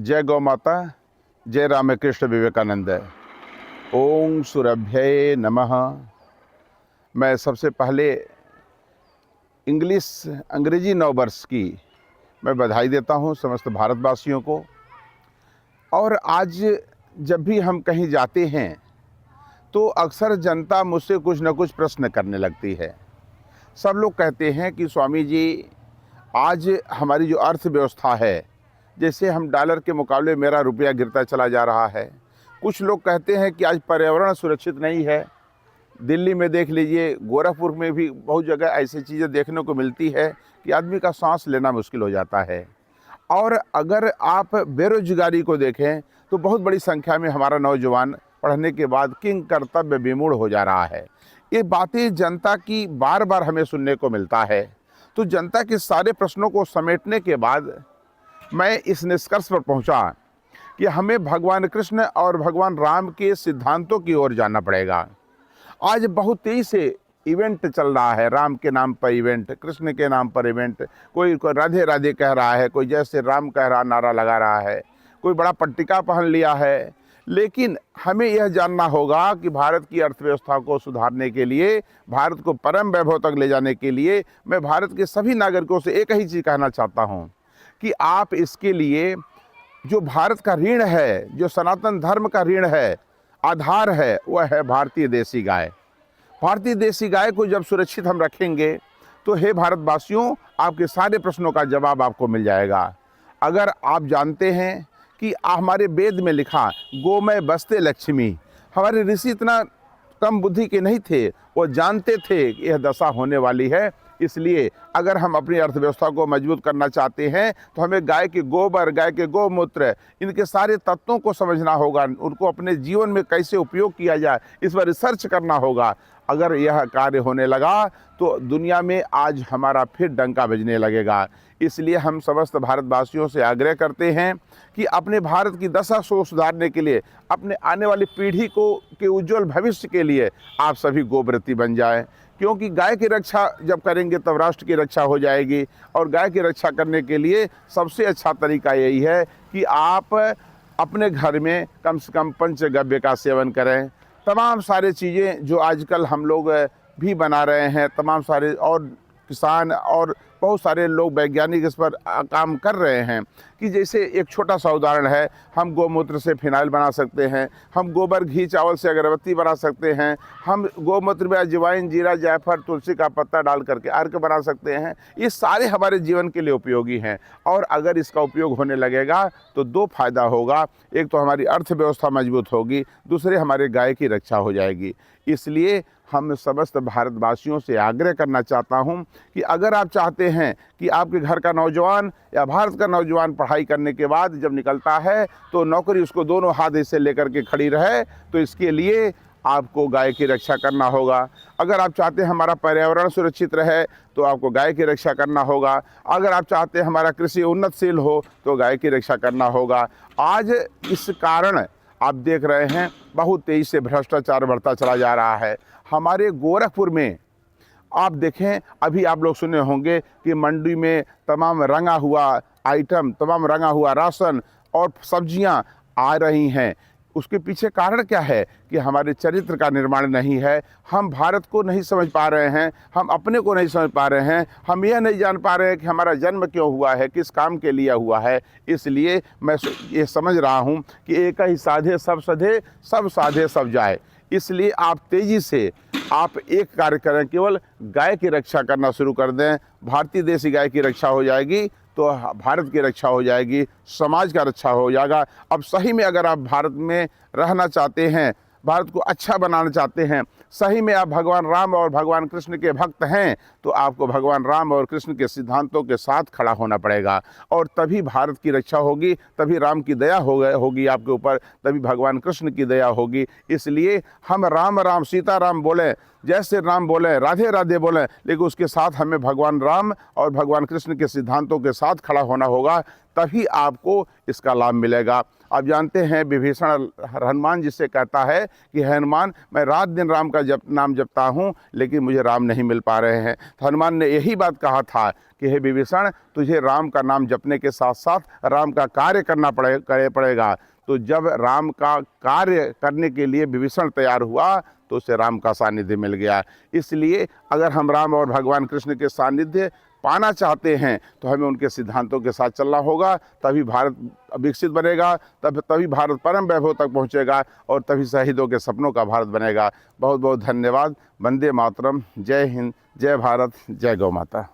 जय गौ माता, जय रामकृष्ण विवेकानंद। ओम सुरभ्ये नमः। मैं सबसे पहले अंग्रेजी नववर्ष की मैं बधाई देता हूं समस्त भारतवासियों को। और आज जब भी हम कहीं जाते हैं तो अक्सर जनता मुझसे कुछ न कुछ प्रश्न करने लगती है। सब लोग कहते हैं कि स्वामी जी, आज हमारी जो अर्थव्यवस्था है, जैसे हम डॉलर के मुकाबले मेरा रुपया गिरता चला जा रहा है। कुछ लोग कहते हैं कि आज पर्यावरण सुरक्षित नहीं है। दिल्ली में देख लीजिए, गोरखपुर में भी बहुत जगह ऐसी चीज़ें देखने को मिलती है कि आदमी का सांस लेना मुश्किल हो जाता है। और अगर आप बेरोजगारी को देखें तो बहुत बड़ी संख्या में हमारा नौजवान पढ़ने के बाद किंग कर्तव्य विमूढ़ हो जा रहा है। ये बातें जनता की बार बार हमें सुनने को मिलता है। तो जनता के सारे प्रश्नों को समेटने के बाद मैं इस निष्कर्ष पर पहुंचा कि हमें भगवान कृष्ण और भगवान राम के सिद्धांतों की ओर जाना पड़ेगा। आज बहुत तेजी से इवेंट चल रहा है, राम के नाम पर इवेंट, कृष्ण के नाम पर इवेंट। कोई राधे राधे कह रहा है, कोई जय श्री राम कह रहा नारा लगा रहा है, कोई बड़ा पट्टिका पहन लिया है। लेकिन हमें यह जानना होगा कि भारत की अर्थव्यवस्था को सुधारने के लिए, भारत को परम वैभव तक ले जाने के लिए मैं भारत के सभी नागरिकों से एक ही चीज़ कहना चाहता हूँ कि आप इसके लिए जो भारत का ऋण है, जो सनातन धर्म का ऋण है, आधार है, वह है भारतीय देसी गाय। भारतीय देसी गाय को जब सुरक्षित हम रखेंगे तो हे भारतवासियों, आपके सारे प्रश्नों का जवाब आपको मिल जाएगा। अगर आप जानते हैं कि हमारे वेद में लिखा गोमय बसते लक्ष्मी, हमारे ऋषि इतना कम बुद्धि के नहीं थे, वो जानते थे कि यह दशा होने वाली है। इसलिए अगर हम अपनी अर्थव्यवस्था को मजबूत करना चाहते हैं तो हमें गाय के गोबर, गाय के गोमूत्र, इनके सारे तत्वों को समझना होगा, उनको अपने जीवन में कैसे उपयोग किया जाए इस पर रिसर्च करना होगा। अगर यह कार्य होने लगा तो दुनिया में आज हमारा फिर डंका बजने लगेगा। इसलिए हम समस्त भारतवासियों से आग्रह करते हैं कि अपने भारत की दशा को सुधारने के लिए, अपने आने वाली पीढ़ी को के उज्जवल भविष्य के लिए आप सभी गोव्रती बन जाएं। क्योंकि गाय की रक्षा जब करेंगे तब राष्ट्र की रक्षा हो जाएगी। और गाय की रक्षा करने के लिए सबसे अच्छा तरीका यही है कि आप अपने घर में कम से कम पंचगव्य का सेवन करें। तमाम सारे चीज़ें जो आजकल हम लोग भी बना रहे हैं, तमाम सारे और किसान और बहुत सारे लोग वैज्ञानिक इस पर काम कर रहे हैं कि जैसे एक छोटा सा उदाहरण है, हम गोमूत्र से फिनाइल बना सकते हैं, हम गोबर घी चावल से अगरबत्ती बना सकते हैं, हम गोमूत्र में अजवाइन, जीरा, जायफल, तुलसी का पत्ता डाल करके अर्घ बना सकते हैं। ये सारे हमारे जीवन के लिए उपयोगी हैं। और अगर इसका उपयोग होने लगेगा तो दो फायदा होगा, एक तो हमारी अर्थव्यवस्था मजबूत होगी, दूसरे हमारे गाय की रक्षा हो जाएगी। इसलिए हम समस्त भारतवासियों से आग्रह करना चाहता हूं कि अगर आप चाहते हैं कि आपके घर का नौजवान या भारत का नौजवान पढ़ाई करने के बाद जब निकलता है तो नौकरी उसको दोनों हाथ से लेकर के खड़ी रहे, तो इसके लिए आपको गाय की रक्षा करना होगा। अगर आप चाहते हैं हमारा पर्यावरण सुरक्षित रहे तो आपको गाय की रक्षा करना होगा। अगर आप चाहते हैं हमारा कृषि उन्नतशील हो तो गाय की रक्षा करना होगा। आज इस कारण आप देख रहे हैं बहुत तेजी से भ्रष्टाचार बढ़ता चला जा रहा है। हमारे गोरखपुर में आप देखें, अभी आप लोग सुने होंगे कि मंडी में तमाम रंगा हुआ आइटम, तमाम रंगा हुआ राशन और सब्जियां आ रही हैं। उसके पीछे कारण क्या है कि हमारे चरित्र का निर्माण नहीं है। हम भारत को नहीं समझ पा रहे हैं, हम अपने को नहीं समझ पा रहे हैं, हम यह नहीं जान पा रहे हैं कि हमारा जन्म क्यों हुआ है, किस काम के लिए हुआ है। इसलिए मैं ये समझ रहा हूँ कि एक ही साधे सब सधे, सब साधे सब जाए। इसलिए आप तेज़ी से आप एक कार्य करें, केवल गाय की रक्षा करना शुरू कर दें। भारतीय देसी गाय की रक्षा हो जाएगी तो भारत की रक्षा हो जाएगी, समाज का रक्षा हो जाएगा। अब सही में अगर आप भारत में रहना चाहते हैं, भारत को अच्छा बनाना चाहते हैं, सही में आप भगवान राम और भगवान कृष्ण के भक्त हैं, तो आपको भगवान राम और कृष्ण के सिद्धांतों के साथ खड़ा होना पड़ेगा। और तभी भारत की रक्षा होगी, तभी राम की दया होगी आपके ऊपर, तभी भगवान कृष्ण की दया होगी। इसलिए हम राम राम सीता राम बोलें, जय श्री राम बोलें, राधे राधे बोलें, लेकिन उसके साथ हमें भगवान राम और भगवान कृष्ण के सिद्धांतों के साथ खड़ा होना होगा, तभी आपको इसका लाभ मिलेगा। आप जानते हैं विभीषण हनुमान जिससे कहता है कि हनुमान मैं रात दिन राम का नाम जपता हूँ लेकिन मुझे राम नहीं मिल पा रहे हैं। तो हनुमान ने यही बात कहा था कि हे विभीषण, तुझे राम का नाम जपने के साथ साथ राम का कार्य करना पड़ेगा। तो जब राम का कार्य करने के लिए विभीषण तैयार हुआ तो उसे राम का सानिध्य मिल गया। इसलिए अगर हम राम और भगवान कृष्ण के सानिध्य पाना चाहते हैं तो हमें उनके सिद्धांतों के साथ चलना होगा, तभी भारत विकसित बनेगा, तभी भारत परम वैभव तक पहुंचेगा और तभी शहीदों के सपनों का भारत बनेगा। बहुत बहुत धन्यवाद। वंदे मातरम। जय हिंद, जय भारत, जय गौ माता।